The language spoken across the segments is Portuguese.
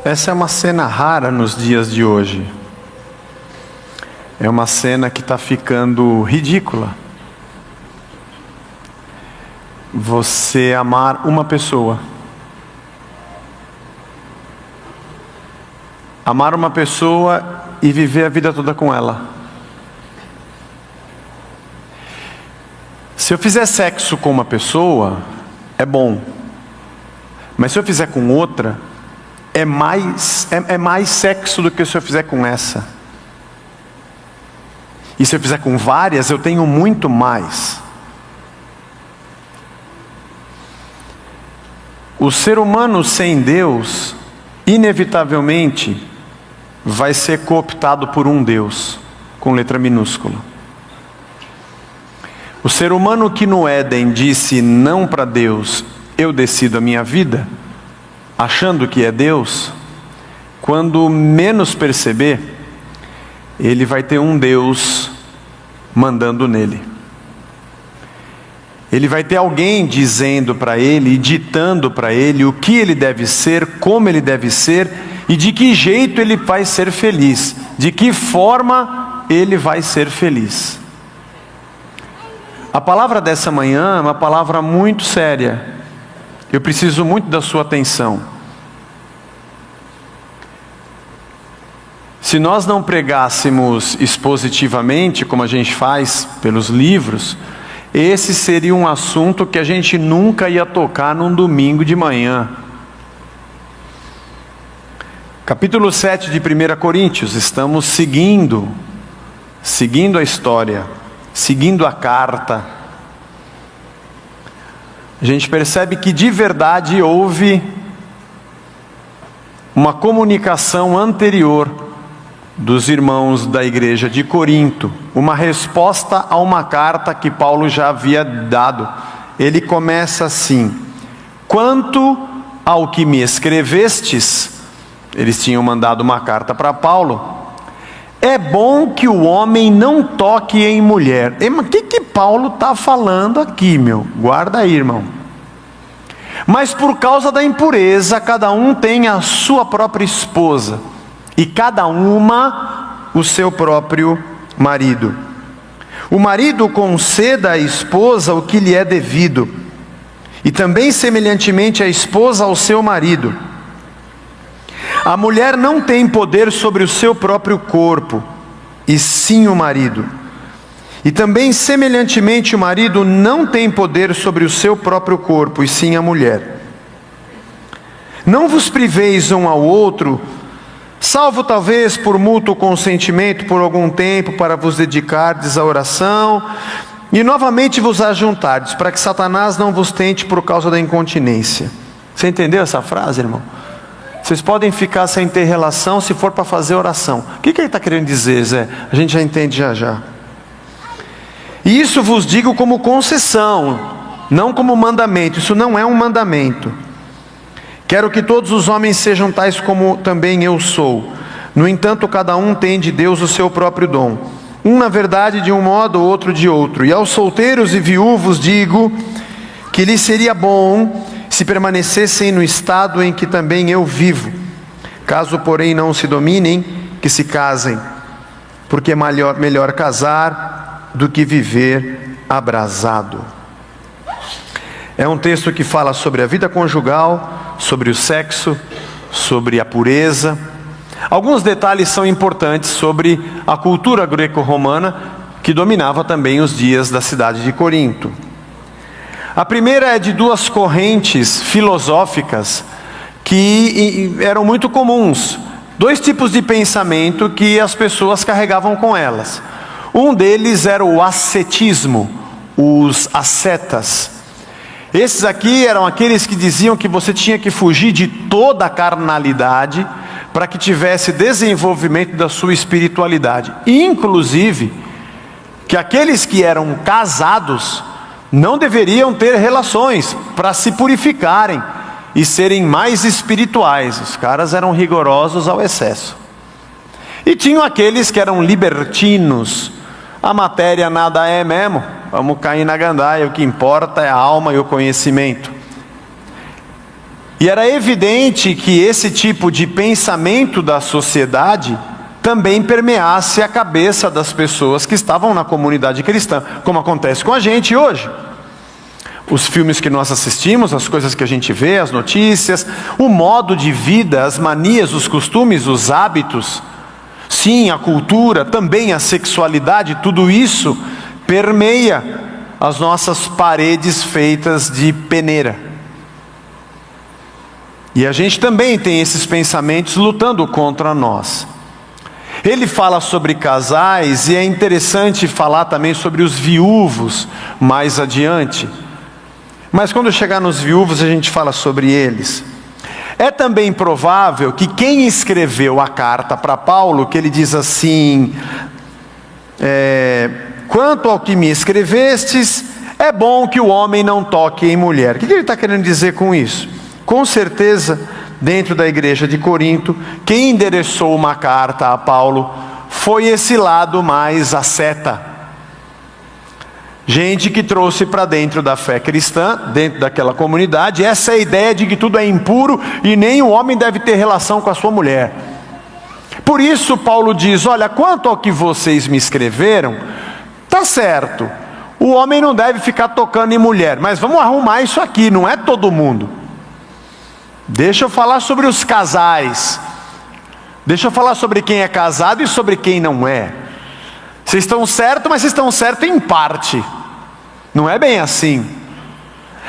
Essa é uma cena rara nos dias de hoje. É uma cena que está ficando ridícula. Você amar uma pessoa. Amar uma pessoa e viver a vida toda com ela. Se eu fizer sexo com uma pessoa, é bom. Mas se eu fizer com outra, é mais sexo do que se eu fizer com essa. E se eu fizer com várias, eu tenho muito mais. O ser humano sem Deus, inevitavelmente, vai ser cooptado por um Deus, com letra minúscula. O ser humano que no Éden disse não para Deus, eu decido a minha vida, achando que é Deus, quando menos perceber, ele vai ter um Deus mandando nele. Ele vai ter alguém dizendo para ele e ditando para ele o que ele deve ser, como ele deve ser e de que jeito ele vai ser feliz, de que forma ele vai ser feliz. A palavra dessa manhã é uma palavra muito séria. Eu preciso muito da sua atenção. Se nós não pregássemos expositivamente, como a gente faz pelos livros, esse seria um assunto que a gente nunca ia tocar num domingo de manhã. Capítulo 7 de 1 Coríntios, estamos seguindo a história, seguindo a carta. A gente percebe que de verdade houve uma comunicação anterior dos irmãos da igreja de Corinto, uma resposta a uma carta que Paulo já havia dado. Ele começa assim: quanto ao que me escrevestes, eles tinham mandado uma carta para Paulo, é bom que o homem não toque em mulher. Mas o que Paulo está falando aqui, meu? Guarda aí, irmão. Mas por causa da impureza, cada um tem a sua própria esposa, e cada uma o seu próprio marido. O marido conceda à esposa o que lhe é devido, e também semelhantemente a esposa ao seu marido. A mulher não tem poder sobre o seu próprio corpo, e sim o marido. E também semelhantemente o marido não tem poder sobre o seu próprio corpo, e sim a mulher. Não vos priveis um ao outro, salvo talvez por mútuo consentimento por algum tempo, para vos dedicardes à oração, e novamente vos ajuntardes, para que Satanás não vos tente por causa da incontinência. Você entendeu essa frase, irmão? Vocês podem ficar sem ter relação se for para fazer oração. O que ele está querendo dizer, Zé? A gente já entende já. E isso vos digo como concessão, não como mandamento. Isso não é um mandamento. Quero que todos os homens sejam tais como também eu sou. No entanto, cada um tem de Deus o seu próprio dom. Um, na verdade, de um modo, outro de outro. E aos solteiros e viúvos digo que lhes seria bom se permanecessem no estado em que também eu vivo. Caso, porém, não se dominem, que se casem, porque é melhor casar do que viver abrasado. É um texto que fala sobre a vida conjugal, sobre o sexo, sobre a pureza. Alguns detalhes são importantes sobre a cultura greco-romana, que dominava também os dias da cidade de Corinto. A primeira é de duas correntes filosóficas que eram muito comuns. Dois tipos de pensamento que as pessoas carregavam com elas. Um deles era o ascetismo, os ascetas. Esses aqui eram aqueles que diziam que você tinha que fugir de toda a carnalidade para que tivesse desenvolvimento da sua espiritualidade. Inclusive, que aqueles que eram casados não deveriam ter relações para se purificarem e serem mais espirituais. Os caras eram rigorosos ao excesso. E tinham aqueles que eram libertinos. A matéria nada é mesmo, vamos cair na gandaia, o que importa é a alma e o conhecimento. E era evidente que esse tipo de pensamento da sociedade também permeasse a cabeça das pessoas que estavam na comunidade cristã, como acontece com a gente hoje. Os filmes que nós assistimos, as coisas que a gente vê, as notícias, o modo de vida, as manias, os costumes, os hábitos, sim, a cultura, também a sexualidade, tudo isso permeia as nossas paredes feitas de peneira. E a gente também tem esses pensamentos lutando contra nós. Ele fala sobre casais, e é interessante falar também sobre os viúvos mais adiante. Mas quando chegar nos viúvos, a gente fala sobre eles. É também provável que quem escreveu a carta para Paulo, que ele diz assim: quanto ao que me escrevestes, é bom que o homem não toque em mulher. O que ele está querendo dizer com isso? Com certeza, dentro da igreja de Corinto, quem endereçou uma carta a Paulo foi esse lado mais asceta. Gente que trouxe para dentro da fé cristã, dentro daquela comunidade, essa é a ideia de que tudo é impuro e nem o homem deve ter relação com a sua mulher. Por isso Paulo diz: olha, quanto ao que vocês me escreveram, tá certo, o homem não deve ficar tocando em mulher, mas vamos arrumar isso aqui, não é todo mundo. Deixa eu falar sobre os casais, deixa eu falar sobre quem é casado e sobre quem não é. Vocês estão certos, mas vocês estão certos em parte. Não é bem assim.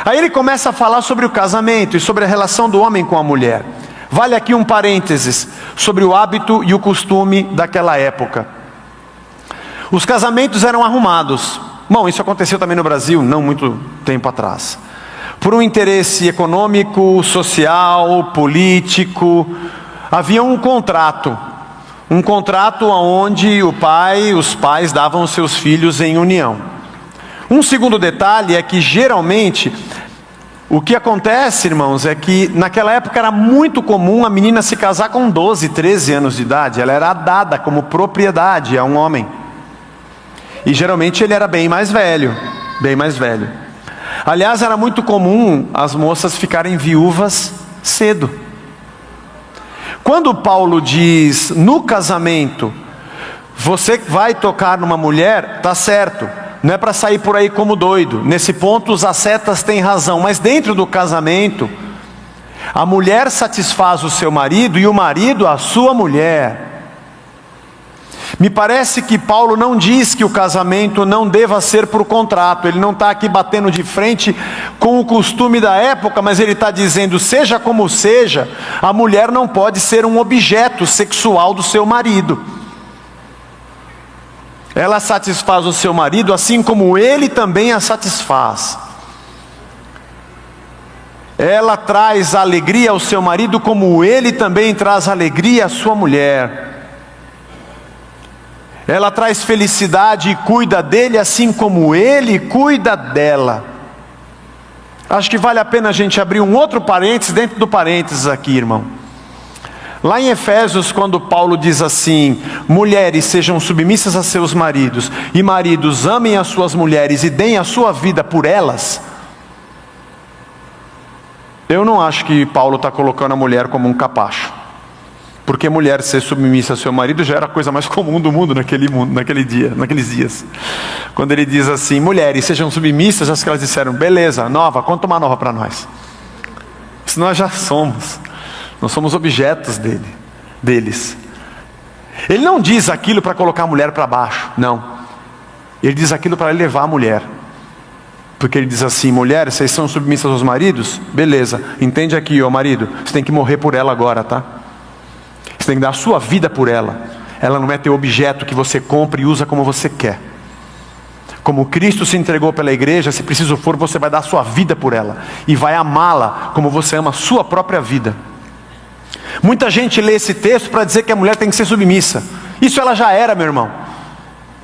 Aí ele começa a falar sobre o casamento e sobre a relação do homem com a mulher. Vale aqui um parênteses sobre o hábito e o costume daquela época. Os casamentos eram arrumados. Bom, isso aconteceu também no Brasil, não muito tempo atrás. Por um interesse econômico, social, político, havia um contrato. Um contrato onde os pais davam os seus filhos em união. Um segundo detalhe é que geralmente, o que acontece, irmãos, é que naquela época era muito comum a menina se casar com 12, 13 anos de idade. Ela era dada como propriedade a um homem. E geralmente ele era bem mais velho, bem mais velho. Aliás, era muito comum as moças ficarem viúvas cedo. Quando Paulo diz, no casamento, você vai tocar numa mulher, tá certo, não é para sair por aí como doido. Nesse ponto os ascetas têm razão, mas dentro do casamento, a mulher satisfaz o seu marido e o marido a sua mulher. Me parece que Paulo não diz que o casamento não deva ser por contrato. Ele não está aqui batendo de frente com o costume da época, mas ele está dizendo, seja como seja, a mulher não pode ser um objeto sexual do seu marido. Ela satisfaz o seu marido assim como ele também a satisfaz. Ela traz alegria ao seu marido como ele também traz alegria à sua mulher. Ela traz felicidade e cuida dele assim como ele cuida dela. Acho que vale a pena a gente abrir um outro parênteses dentro do parênteses aqui, irmão. Lá em Efésios, quando Paulo diz assim: mulheres sejam submissas a seus maridos, e maridos amem as suas mulheres e deem a sua vida por elas. Eu não acho que Paulo está colocando a mulher como um capacho. Porque mulher ser submissa ao seu marido já era a coisa mais comum do mundo naqueles dias. Quando ele diz assim, mulheres sejam submissas, as que elas disseram, beleza, nova, conta uma nova para nós. Isso nós já somos. Nós somos objetos deles. Ele não diz aquilo para colocar a mulher para baixo, não. Ele diz aquilo para elevar a mulher. Porque ele diz assim, mulheres, vocês são submissas aos maridos? Beleza, entende aqui, ó marido, você tem que morrer por ela agora, tá? Você tem que dar a sua vida por ela. Ela não é teu objeto que você compra e usa como você quer. Como Cristo se entregou pela igreja, se preciso for, você vai dar a sua vida por ela. E vai amá-la como você ama a sua própria vida. Muita gente lê esse texto para dizer que a mulher tem que ser submissa. Isso ela já era, meu irmão.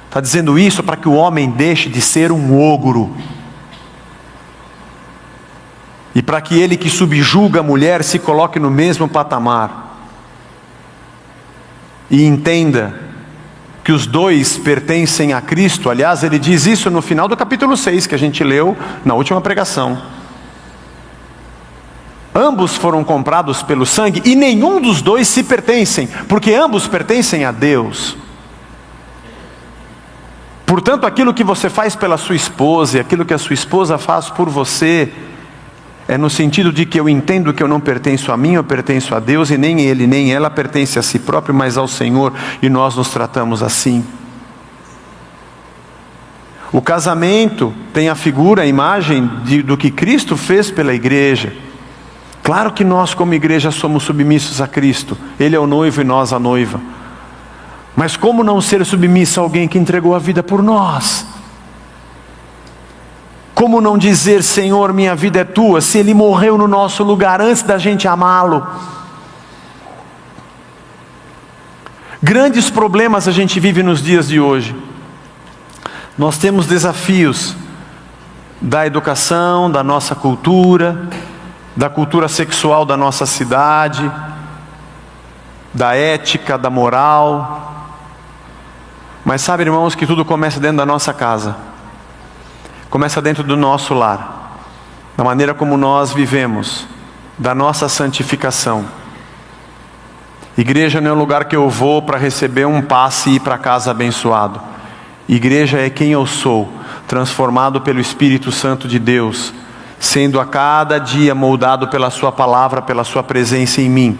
Está dizendo isso para que o homem deixe de ser um ogro. E para que ele que subjuga a mulher se coloque no mesmo patamar. E entenda que os dois pertencem a Cristo. Aliás, ele diz isso no final do capítulo 6, que a gente leu na última pregação. Ambos foram comprados pelo sangue e nenhum dos dois se pertencem, porque ambos pertencem a Deus. Portanto, aquilo que você faz pela sua esposa e aquilo que a sua esposa faz por você, é no sentido de que eu entendo que eu não pertenço a mim, eu pertenço a Deus, e nem ele, nem ela pertence a si próprio, mas ao Senhor, e nós nos tratamos assim. O casamento tem a figura, a imagem do que Cristo fez pela igreja. Claro que nós como igreja somos submissos a Cristo, Ele é o noivo e nós a noiva. Mas como não ser submisso a alguém que entregou a vida por nós? Como não dizer, Senhor, minha vida é tua, se Ele morreu no nosso lugar antes da gente amá-lo? Grandes problemas a gente vive nos dias de hoje. Nós temos desafios da educação, da nossa cultura, da cultura sexual da nossa cidade, da ética, da moral. Mas sabe, irmãos, que tudo começa dentro da nossa casa. Começa dentro do nosso lar, da maneira como nós vivemos, da nossa santificação. Igreja não é um lugar que eu vou para receber um passe e ir para casa abençoado. Igreja é quem eu sou, transformado pelo Espírito Santo de Deus, sendo a cada dia moldado pela sua palavra, pela sua presença em mim.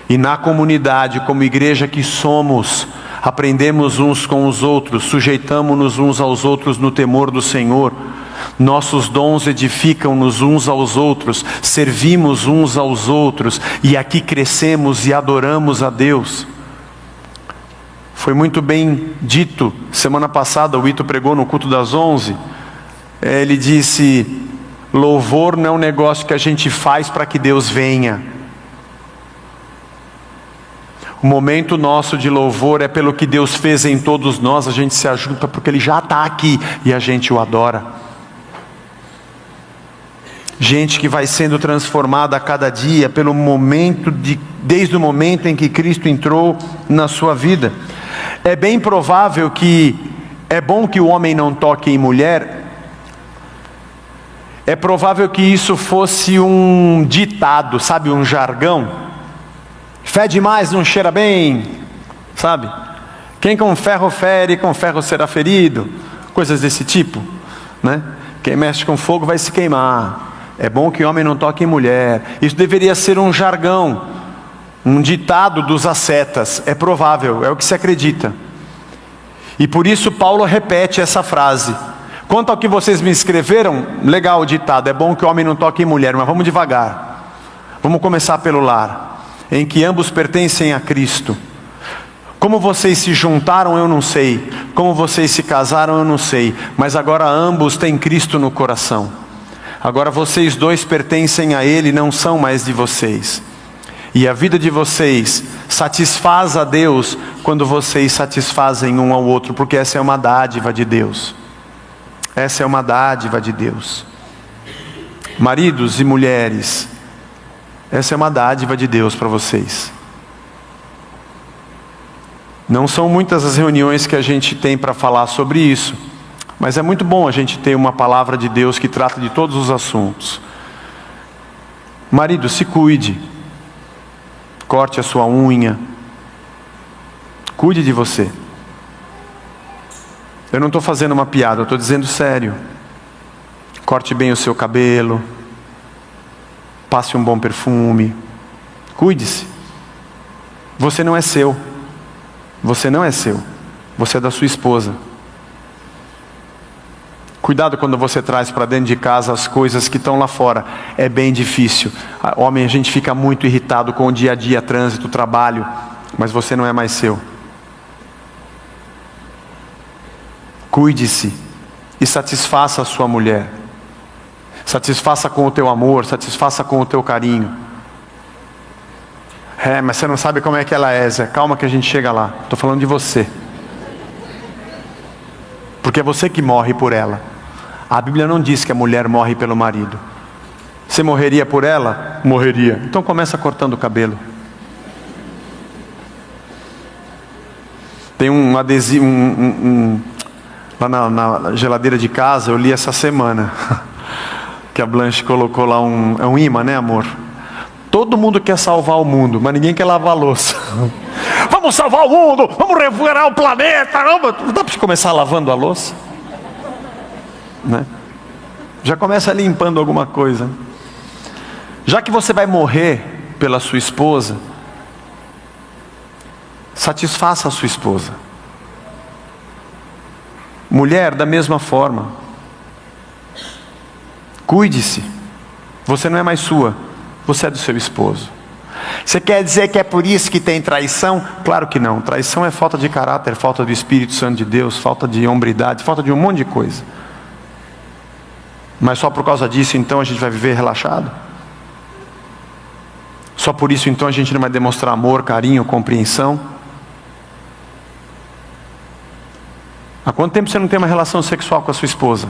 E na comunidade, como igreja que somos, aprendemos uns com os outros, sujeitamos-nos uns aos outros no temor do Senhor. Nossos dons edificam-nos uns aos outros, servimos uns aos outros, e aqui crescemos e adoramos a Deus. Foi muito bem dito, semana passada o Ito pregou no culto das 11, ele disse, louvor não é um negócio que a gente faz para que Deus venha. O momento nosso de louvor é pelo que Deus fez em todos nós, a gente se ajunta porque Ele já está aqui e a gente o adora. Gente que vai sendo transformada a cada dia pelo momento desde o momento em que Cristo entrou na sua vida. É bem provável que é bom que o homem não toque em mulher. É provável que isso fosse um ditado, sabe, um jargão. Fede mais, não cheira bem, sabe? Quem com ferro fere, com ferro será ferido. Coisas desse tipo, né? Quem mexe com fogo vai se queimar. É bom que homem não toque em mulher. Isso deveria ser um jargão, um ditado dos ascetas. É provável, é o que se acredita. E por isso Paulo repete essa frase. Quanto ao que vocês me escreveram, legal o ditado, é bom que o homem não toque em mulher, mas vamos devagar. Vamos começar pelo lar, em que ambos pertencem a Cristo. Como vocês se juntaram eu não sei, como vocês se casaram eu não sei, mas agora ambos têm Cristo no coração. Agora vocês dois pertencem a Ele, não são mais de vocês. E a vida de vocês satisfaz a Deus quando vocês satisfazem um ao outro, porque essa é uma dádiva de Deus. Essa é uma dádiva de Deus. Maridos e mulheres, essa é uma dádiva de Deus para vocês. Não são muitas as reuniões que a gente tem para falar sobre isso, mas é muito bom a gente ter uma palavra de Deus que trata de todos os assuntos. Marido, se cuide. Corte a sua unha. Cuide de você. Eu não estou fazendo uma piada, eu estou dizendo sério. Corte bem o seu cabelo. Passe um bom perfume. Cuide-se. Você não é seu. Você não é seu. Você é da sua esposa. Cuidado quando você traz para dentro de casa as coisas que estão lá fora. É bem difícil. Homem, a gente fica muito irritado com o dia a dia, trânsito, trabalho. Mas você não é mais seu. Cuide-se e satisfaça a sua mulher. Satisfaça com o teu amor, satisfaça com o teu carinho. Mas você não sabe como é que ela é, Zé. Calma que a gente chega lá. Estou falando de você. Porque é você que morre por ela. A Bíblia não diz que a mulher morre pelo marido. Você morreria por ela? Morreria. Então começa cortando o cabelo. Tem um adesivo, lá na geladeira de casa, eu li essa semana. que a Blanche colocou lá é um imã, né, amor? Todo mundo quer salvar o mundo, mas ninguém quer lavar a louça. Vamos salvar o mundo, vamos recuperar o planeta. Não dá para começar lavando a louça? Né? Já começa limpando alguma coisa. Já que você vai morrer pela sua esposa, satisfaça a sua esposa. Mulher, da mesma forma. Cuide-se. Você não é mais sua, você é do seu esposo. Você quer dizer que é por isso que tem traição? Claro que não. Traição é falta de caráter, falta do Espírito Santo de Deus, falta de hombridade, falta de um monte de coisa. Mas só por causa disso então a gente vai viver relaxado? Só por isso então a gente não vai demonstrar amor, carinho, compreensão? Há quanto tempo você não tem uma relação sexual com a sua esposa?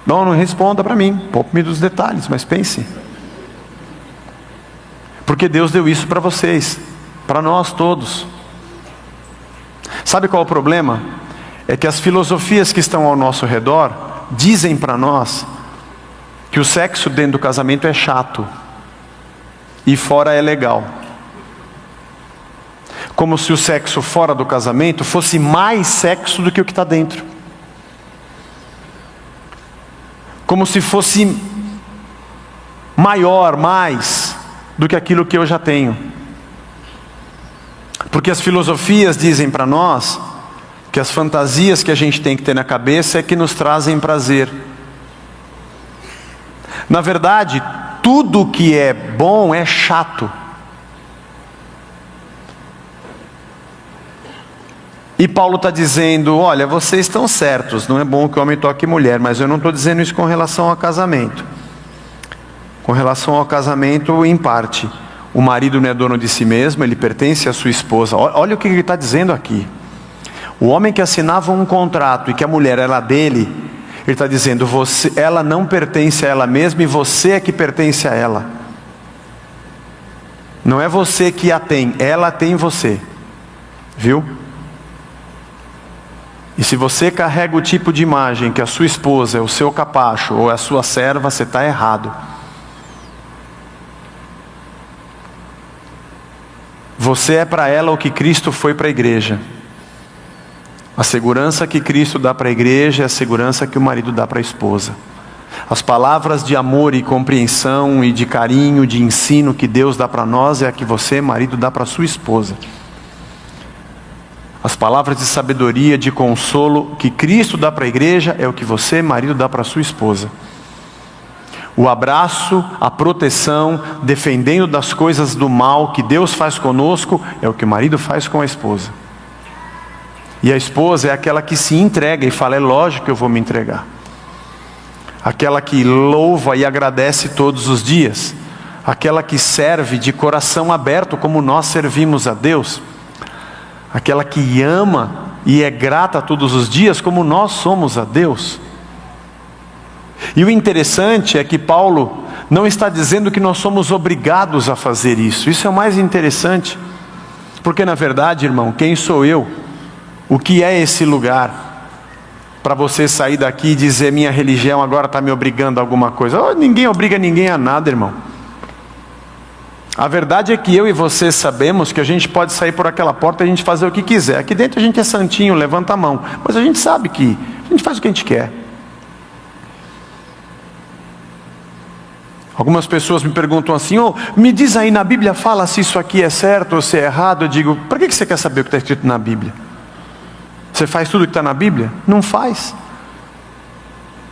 Não responda para mim, poupe-me dos detalhes, mas pense. Porque Deus deu isso para vocês, para nós todos. Sabe qual é o problema? É que as filosofias que estão ao nosso redor dizem para nós que o sexo dentro do casamento é chato e fora é legal. Como se o sexo fora do casamento fosse mais sexo do que o que está dentro. Como se fosse maior, mais do que aquilo que eu já tenho. Porque as filosofias dizem para nós que as fantasias que a gente tem que ter na cabeça é que nos trazem prazer. Na verdade, tudo que é bom é chato. E Paulo está dizendo, olha, vocês estão certos, não é bom que o homem toque mulher, mas eu não estou dizendo isso com relação ao casamento. Com relação ao casamento, em parte, o marido não é dono de si mesmo, ele pertence à sua esposa. Olha o que ele está dizendo aqui. O homem que assinava um contrato e que a mulher era dele, ele está dizendo, ela não pertence a ela mesma e você é que pertence a ela. Não é você que a tem, ela tem você. Viu? E se você carrega o tipo de imagem que a sua esposa é o seu capacho ou é a sua serva, você está errado. Você é para ela o que Cristo foi para a igreja. A segurança que Cristo dá para a igreja é a segurança que o marido dá para a esposa. As palavras de amor e compreensão e de carinho, de ensino que Deus dá para nós é a que você, marido, dá para a sua esposa. As palavras de sabedoria, de consolo que Cristo dá para a igreja é o que você, marido, dá para a sua esposa. O abraço, a proteção, defendendo das coisas do mal que Deus faz conosco, é o que o marido faz com a esposa. E a esposa é aquela que se entrega e fala, é lógico que eu vou me entregar. Aquela que louva e agradece todos os dias. Aquela que serve de coração aberto como nós servimos a Deus. Aquela que ama e é grata todos os dias como nós somos a Deus. E o interessante é que Paulo não está dizendo que nós somos obrigados a fazer isso. Isso é o mais interessante. Porque na verdade, irmão, quem sou eu? O que é esse lugar? Para você sair daqui e dizer, minha religião agora está me obrigando a alguma coisa. Oh, ninguém obriga ninguém a nada, irmão. A verdade é que eu e você sabemos que a gente pode sair por aquela porta e a gente fazer o que quiser. Aqui dentro a gente é santinho, levanta a mão. Mas a gente sabe que a gente faz o que a gente quer. Algumas pessoas me perguntam assim, me diz aí, na Bíblia fala se isso aqui é certo ou se é errado. Eu digo, para que você quer saber o que está escrito na Bíblia? Você faz tudo o que está na Bíblia? Não faz.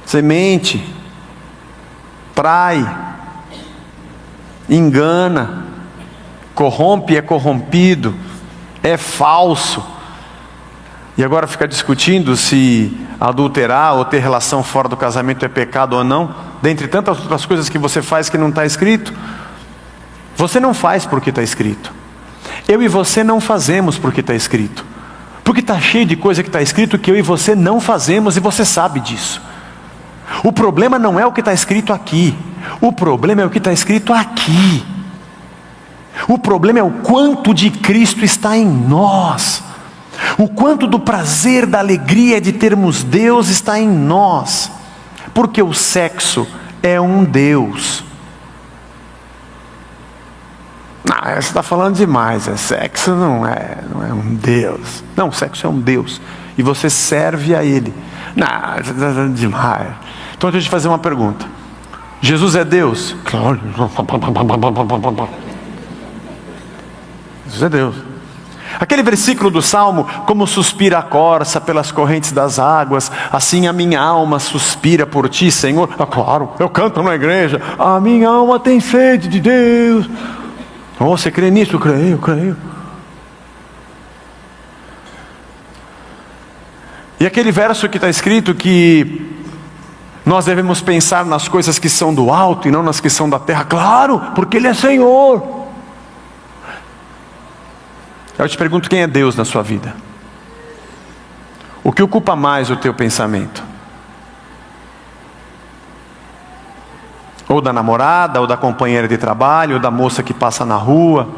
Você mente, trai, engana, corrompe e é corrompido, é falso. E agora fica discutindo se adulterar ou ter relação fora do casamento é pecado ou não, dentre tantas outras coisas que você faz que não está escrito. Você não faz porque está escrito. Eu e você não fazemos porque está escrito. Porque está cheio de coisa que está escrito que eu e você não fazemos e você sabe disso. O problema não é o que está escrito aqui. O problema é o que está escrito aqui. O problema é o quanto de Cristo está em nós. O quanto do prazer, da alegria de termos Deus está em nós. Porque o sexo é um Deus. Você está falando demais. Sexo não é um Deus. Não, o sexo é um Deus. E você serve a Ele. Você está falando demais. Então deixa eu te fazer uma pergunta. Jesus é Deus? Claro. Jesus é Deus. Aquele versículo do Salmo: como suspira a corça pelas correntes das águas, assim a minha alma suspira por ti, Senhor. Claro, eu canto na igreja: a minha alma tem sede de Deus. Você crê nisso? Eu creio. E aquele verso que está escrito que nós devemos pensar nas coisas que são do alto e não nas que são da terra. Claro, porque Ele é Senhor. Eu te pergunto, quem é Deus na sua vida? O que ocupa mais o teu pensamento? Ou da namorada, ou da companheira de trabalho, ou da moça que passa na rua,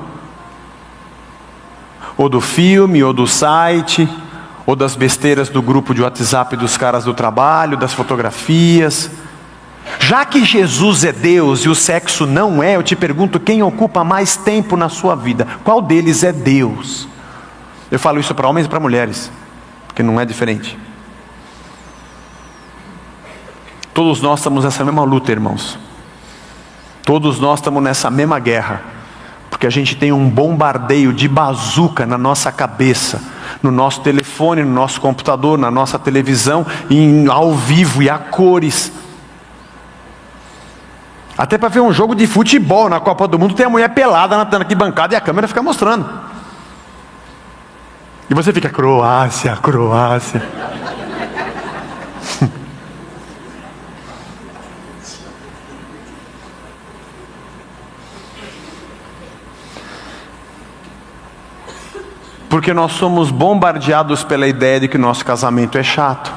ou do filme, ou do site, ou das besteiras do grupo de WhatsApp dos caras do trabalho, das fotografias. Já que Jesus é Deus e o sexo não é, eu te pergunto, quem ocupa mais tempo na sua vida? Qual deles é Deus? Eu falo isso para homens e para mulheres, porque não é diferente. Todos nós estamos nessa mesma luta, irmãos. Todos nós estamos nessa mesma guerra, porque a gente tem um bombardeio de bazuca na nossa cabeça, no nosso telefone, no nosso computador, na nossa televisão, ao vivo e a cores. Até para ver um jogo de futebol na Copa do Mundo, tem a mulher pelada na arquibancada e a câmera fica mostrando. E você fica: Croácia. Porque nós somos bombardeados pela ideia de que o nosso casamento é chato.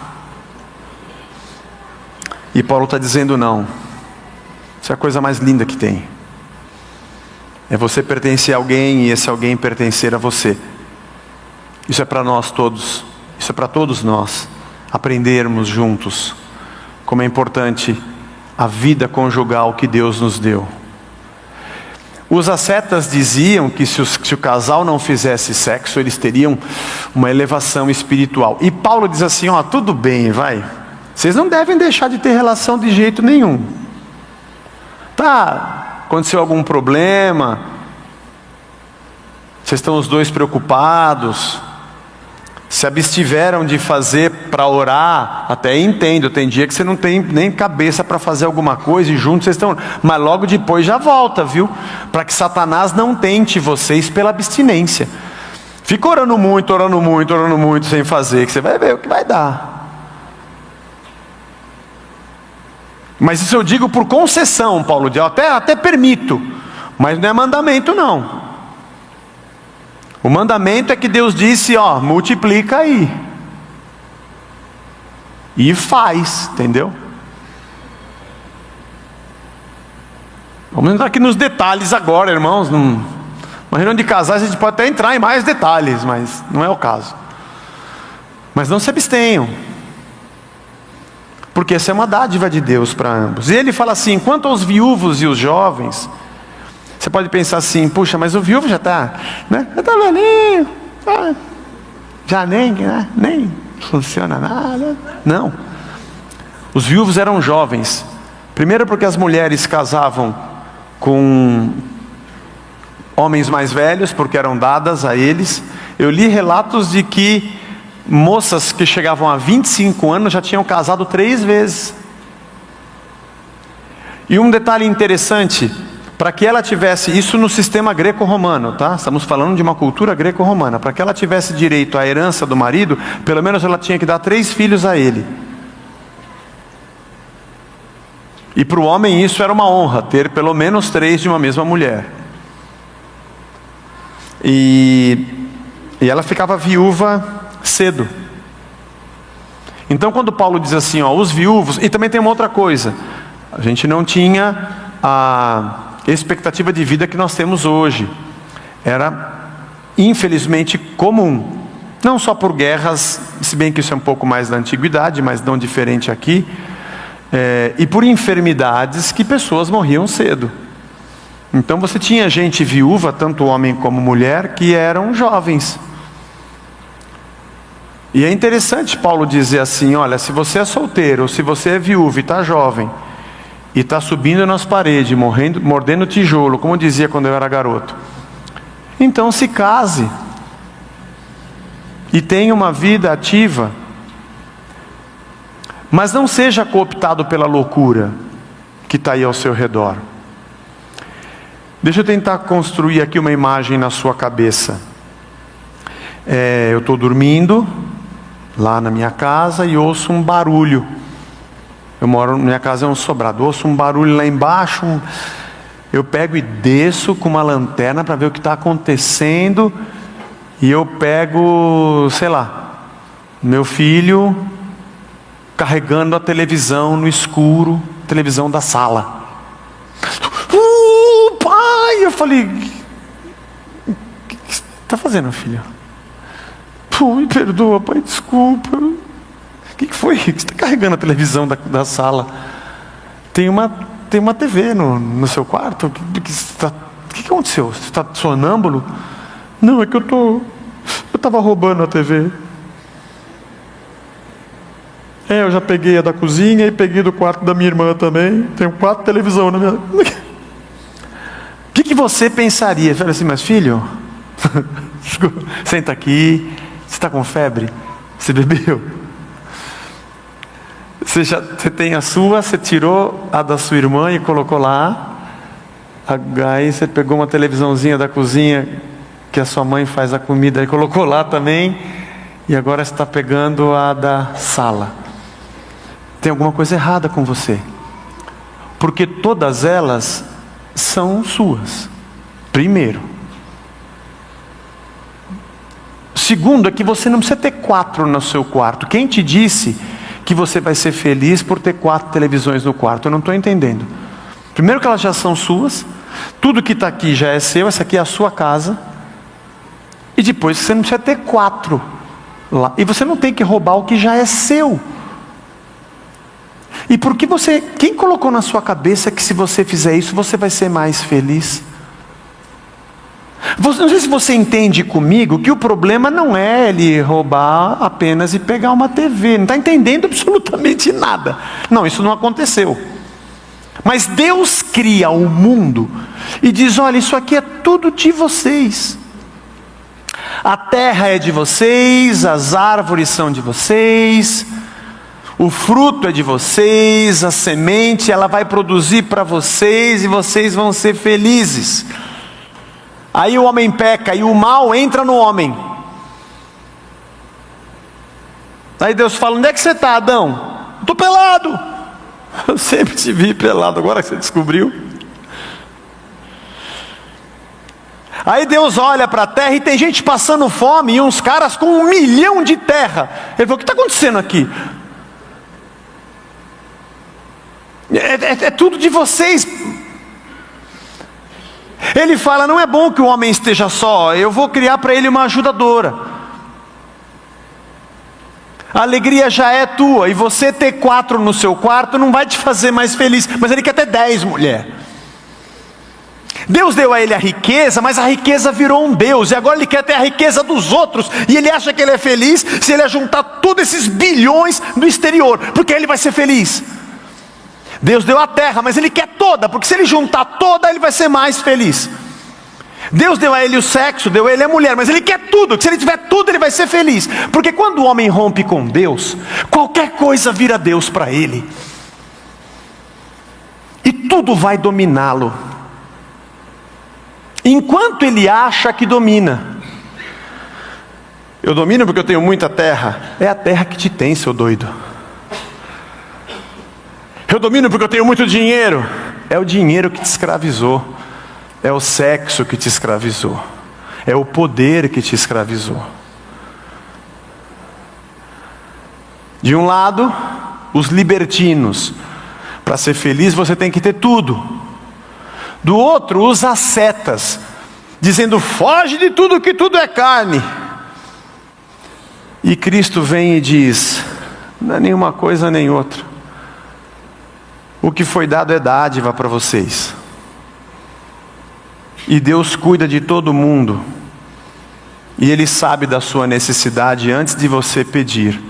E Paulo está dizendo: não. Isso é a coisa mais linda que tem. É você pertencer a alguém e esse alguém pertencer a você. Isso é para nós todos. Isso é para todos nós. Aprendermos juntos como é importante a vida conjugal que Deus nos deu. Os ascetas diziam que se o casal não fizesse sexo, eles teriam uma elevação espiritual. E Paulo diz assim: tudo bem, vai. Vocês não devem deixar de ter relação de jeito nenhum. Aconteceu algum problema, vocês estão os dois preocupados, se abstiveram de fazer para orar, até entendo, tem dia que você não tem nem cabeça para fazer alguma coisa e juntos vocês estão, mas logo depois já volta, viu? Para que Satanás não tente vocês pela abstinência. Fica orando muito sem fazer, que você vai ver o que vai dar. Mas isso eu digo por concessão, Paulo diz, até permito, mas não é mandamento não. O mandamento é que Deus disse, multiplica aí. E faz, entendeu? Vamos entrar aqui nos detalhes agora, irmãos. Uma reunião de casais a gente pode até entrar em mais detalhes, mas não é o caso. Mas não se abstenham. Porque essa é uma dádiva de Deus para ambos. E ele fala assim: quanto aos viúvos e os jovens, você pode pensar assim: puxa, mas o viúvo já está, né? Já está velhinho, já nem funciona nada. Não. Os viúvos eram jovens. Primeiro porque as mulheres casavam com homens mais velhos, porque eram dadas a eles. Eu li relatos de que moças que chegavam a 25 anos já tinham casado 3 vezes. E um detalhe interessante, para que ela tivesse, isso no sistema greco-romano, tá? Estamos falando de uma cultura greco-romana. Para que ela tivesse direito à herança do marido, pelo menos ela tinha que dar 3 filhos a ele. E para o homem isso era uma honra, ter pelo menos 3 de uma mesma mulher. E ela ficava viúva cedo. Então quando Paulo diz assim, os viúvos, e também tem uma outra coisa, a gente não tinha a expectativa de vida que nós temos hoje. Era infelizmente comum Não só por guerras, se bem que isso é um pouco mais da antiguidade, mas não diferente aqui, e por enfermidades que pessoas morriam cedo. Então você tinha gente viúva, tanto homem como mulher, que eram jovens. E é interessante Paulo dizer assim, olha, se você é solteiro, ou se você é viúvo e está jovem, e está subindo nas paredes, mordendo tijolo, como eu dizia quando eu era garoto, então se case, e tenha uma vida ativa, mas não seja cooptado pela loucura que está aí ao seu redor. Deixa eu tentar construir aqui uma imagem na sua cabeça. Eu estou dormindo lá na minha casa e ouço um barulho. Minha casa é um sobrado, ouço um barulho lá embaixo. Eu pego e desço com uma lanterna para ver o que está acontecendo. E eu pego, sei lá, meu filho carregando a televisão no escuro, televisão da sala. Pai! Eu falei, o que você está fazendo, filho? Pô, me perdoa, pai, desculpa. O que foi? Você está carregando a televisão da sala? Tem uma TV no seu quarto? O que aconteceu? Você está sonâmbulo? Não, é que eu estava roubando a TV. Eu já peguei a da cozinha e peguei do quarto da minha irmã também. Tenho 4 televisões na minha... O que você pensaria? Falei assim, mas filho, senta aqui, você está com febre? Você bebeu? Você tem a sua, você tirou a da sua irmã e colocou lá. Aí você pegou uma televisãozinha da cozinha que a sua mãe faz a comida e colocou lá também. E agora você está pegando a da sala. Tem alguma coisa errada com você. Porque todas elas são suas. Primeiro. Segundo, é que você não precisa ter 4 no seu quarto. Quem te disse que você vai ser feliz por ter 4 televisões no quarto? Eu não estou entendendo. Primeiro que elas já são suas. Tudo que está aqui já é seu. Essa aqui é a sua casa. E depois você não precisa ter 4 lá. E você não tem que roubar o que já é seu. E por que quem colocou na sua cabeça que se você fizer isso, você vai ser mais feliz? Não sei se você entende comigo que o problema não é ele roubar apenas e pegar uma TV. Não está entendendo absolutamente nada. Não, isso não aconteceu. Mas Deus cria o mundo e diz, olha, isso aqui é tudo de vocês. A terra é de vocês, as árvores são de vocês, o fruto é de vocês, a semente ela vai produzir para vocês e vocês vão ser felizes. Aí o homem peca e o mal entra no homem. Aí Deus fala, onde é que você está, Adão? Estou pelado. Eu sempre te vi pelado, agora que você descobriu. Aí Deus olha para a terra e tem gente passando fome e uns caras com 1 milhão de terra. Ele falou, o que está acontecendo aqui? É tudo de vocês. Ele fala, não é bom que o homem esteja só, eu vou criar para ele uma ajudadora. A alegria já é tua, e você ter 4 no seu quarto não vai te fazer mais feliz, mas ele quer ter 10, mulher. Deus deu a ele a riqueza, mas a riqueza virou um Deus, e agora ele quer ter a riqueza dos outros, e ele acha que ele é feliz se ele juntar todos esses bilhões do exterior, porque ele vai ser feliz. Deus deu a terra, mas ele quer toda, porque se ele juntar toda, ele vai ser mais feliz. Deus deu a ele o sexo, deu a ele a mulher, mas ele quer tudo, que se ele tiver tudo, ele vai ser feliz. Porque quando o homem rompe com Deus, qualquer coisa vira Deus para ele. E tudo vai dominá-lo. Enquanto ele acha que domina. Eu domino porque eu tenho muita terra. É a terra que te tem, seu doido. Eu domino porque eu tenho muito dinheiro. É o dinheiro que te escravizou. É o sexo que te escravizou. É o poder que te escravizou. De um lado, os libertinos. Para ser feliz você tem que ter tudo. Do outro, os ascetas. Dizendo, foge de tudo que tudo é carne. E Cristo vem e diz: não é nenhuma coisa nem outra. O que foi dado é dádiva para vocês. E Deus cuida de todo mundo. E Ele sabe da sua necessidade antes de você pedir.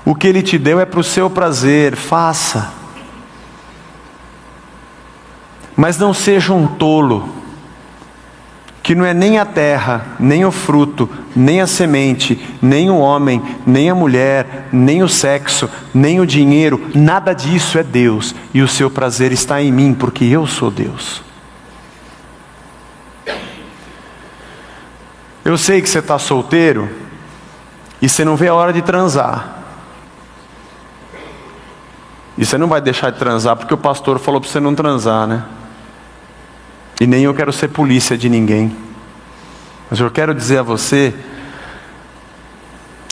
O que Ele te deu é para o seu prazer, faça. Mas não seja um tolo, que não é nem a terra, nem o fruto, nem a semente, nem o homem, nem a mulher, nem o sexo, nem o dinheiro, nada disso é Deus. E o seu prazer está em mim, porque eu sou Deus. Eu sei que você está solteiro e você não vê a hora de transar. E você não vai deixar de transar porque o pastor falou para você não transar, né? E nem eu quero ser polícia de ninguém. Mas eu quero dizer a você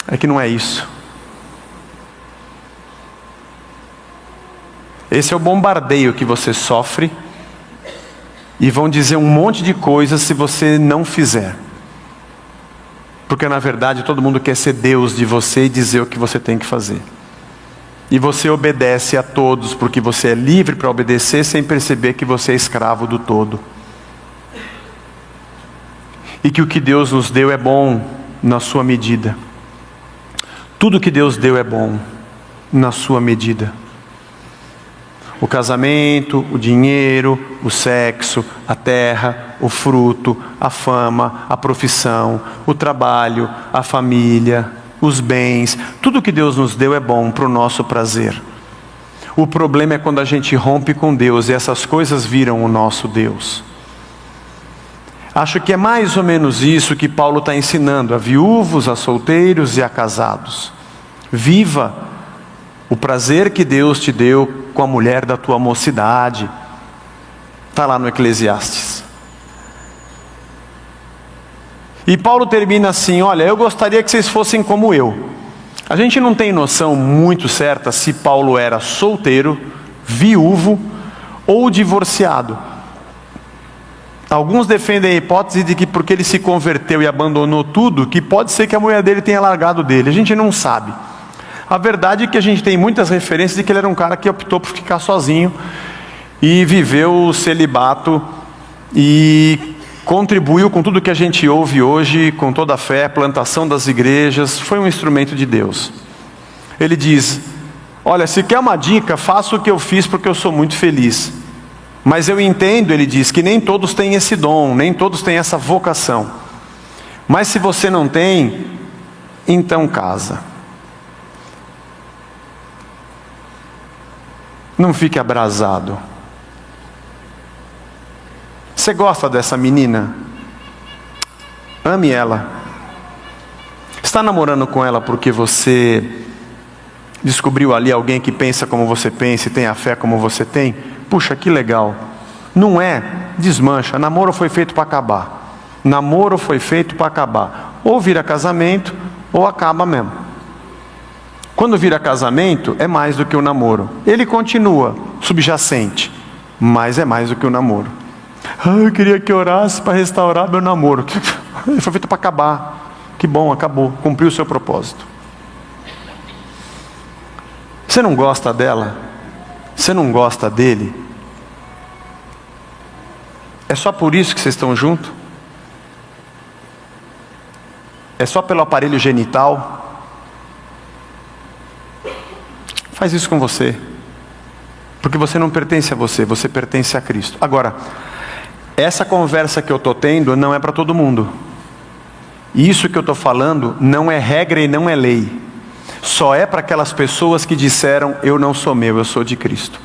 é que não é isso. Esse é o bombardeio que você sofre. E vão dizer um monte de coisas se você não fizer. Porque na verdade todo mundo quer ser Deus de você e dizer o que você tem que fazer. E você obedece a todos porque você é livre para obedecer sem perceber que você é escravo do todo. E que o que Deus nos deu é bom na sua medida. Tudo que Deus deu é bom na sua medida. O casamento, o dinheiro, o sexo, a terra, o fruto, a fama, a profissão, o trabalho, a família, os bens, tudo que Deus nos deu é bom para o nosso prazer. O problema é quando a gente rompe com Deus e essas coisas viram o nosso Deus. Acho que é mais ou menos isso que Paulo está ensinando a viúvos, a solteiros e a casados. Viva o prazer que Deus te deu com a mulher da tua mocidade. Está lá no Eclesiastes. E Paulo termina assim: olha, eu gostaria que vocês fossem como eu. A gente não tem noção muito certa se Paulo era solteiro, viúvo ou divorciado. Alguns defendem a hipótese de que porque ele se converteu e abandonou tudo, que pode ser que a mulher dele tenha largado dele. A gente não sabe. A verdade é que a gente tem muitas referências de que ele era um cara que optou por ficar sozinho e viveu o celibato e contribuiu com tudo que a gente ouve hoje, com toda a fé, plantação das igrejas, foi um instrumento de Deus. Ele diz: olha, se quer uma dica, faça o que eu fiz porque eu sou muito feliz. Mas eu entendo, ele diz, que nem todos têm esse dom, nem todos têm essa vocação. Mas se você não tem, então casa. Não fique abrasado. Você gosta dessa menina? Ame ela. Está namorando com ela porque você descobriu ali alguém que pensa como você pensa e tem a fé como você tem? Puxa, que legal. Não é? Desmancha. Namoro foi feito para acabar. Namoro foi feito para acabar. Ou vira casamento, ou acaba mesmo. Quando vira casamento, é mais do que o namoro. Ele continua subjacente, mas é mais do que o namoro. Eu queria que orasse para restaurar meu namoro. Ele foi feito para acabar. Que bom, acabou. Cumpriu o seu propósito. Você não gosta dela? Você não gosta dele? É só por isso que vocês estão juntos? É só pelo aparelho genital? Faz isso com você. Porque você não pertence a você, você pertence a Cristo. Agora, essa conversa que eu estou tendo não é para todo mundo. E isso que eu estou falando não é regra e não é lei. Só é para aquelas pessoas que disseram: eu não sou meu, eu sou de Cristo.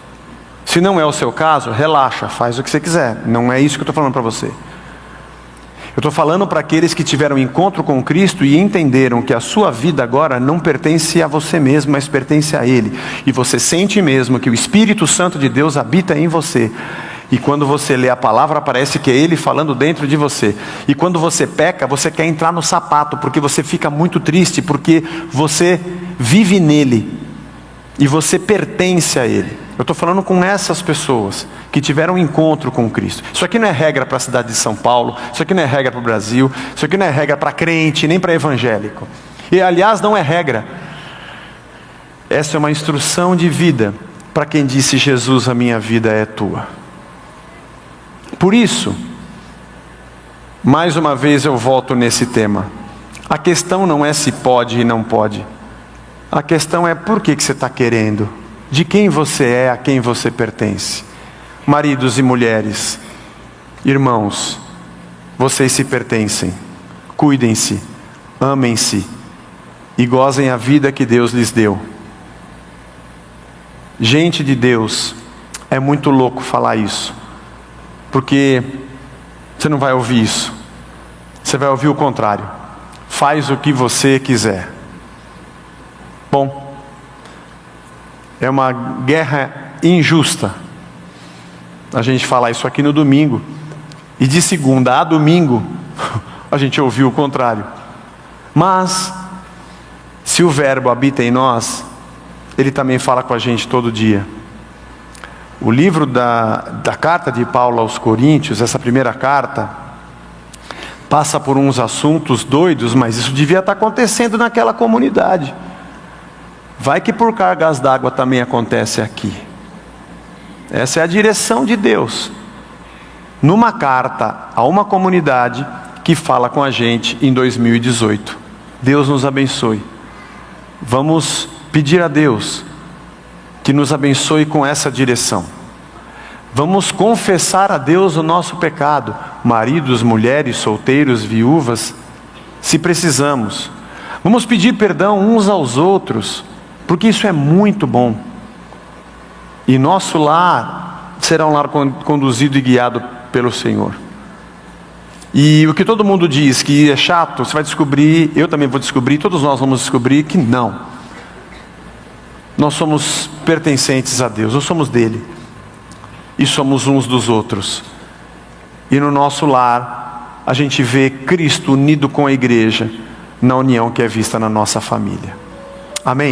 Se não é o seu caso, relaxa, faz o que você quiser. Não é isso que eu estou falando para você. Eu estou falando para aqueles que tiveram encontro com Cristo e entenderam que a sua vida agora não pertence a você mesmo, mas pertence a Ele. E você sente mesmo que o Espírito Santo de Deus habita em você. E quando você lê a palavra, parece que é Ele falando dentro de você. E quando você peca, você quer entrar no sapato, porque você fica muito triste, porque você vive nele. E você pertence a Ele. Eu estou falando com essas pessoas que tiveram um encontro com Cristo. Isso aqui não é regra para a cidade de São Paulo. Isso aqui não é regra para o Brasil. Isso aqui não é regra para crente, nem para evangélico. E aliás, não é regra. Essa é uma instrução de vida para quem disse: Jesus, a minha vida é tua. Por isso, mais uma vez eu volto nesse tema. A questão não é se pode e não pode. A questão é por que você está querendo. De quem você é, a quem você pertence. Maridos e mulheres, irmãos, vocês se pertencem. Cuidem-se, amem-se e gozem a vida que Deus lhes deu. Gente de Deus, é muito louco falar isso, porque você não vai ouvir isso. Você vai ouvir o contrário. Faz o que você quiser. Bom, é uma guerra injusta a gente falar isso aqui no domingo, e de segunda a domingo a gente ouviu o contrário. Mas se o verbo habita em nós, ele também fala com a gente todo dia. O livro da carta de Paulo aos Coríntios, essa primeira carta, passa por uns assuntos doidos, mas isso devia estar acontecendo naquela comunidade. Vai que por cargas d'água também acontece aqui. Essa é a direção de Deus, numa carta a uma comunidade que fala com a gente em 2018. Deus nos abençoe. Vamos pedir a Deus que nos abençoe com essa direção. Vamos confessar a Deus o nosso pecado, maridos, mulheres, solteiros, viúvas, se precisamos. Vamos pedir perdão uns aos outros, porque isso é muito bom. E nosso lar será um lar conduzido e guiado pelo Senhor. E o que todo mundo diz que é chato, você vai descobrir, eu também vou descobrir, todos nós vamos descobrir que não. Nós somos pertencentes a Deus, nós somos dele. E somos uns dos outros. E no nosso lar, a gente vê Cristo unido com a igreja, na união que é vista na nossa família. Amém?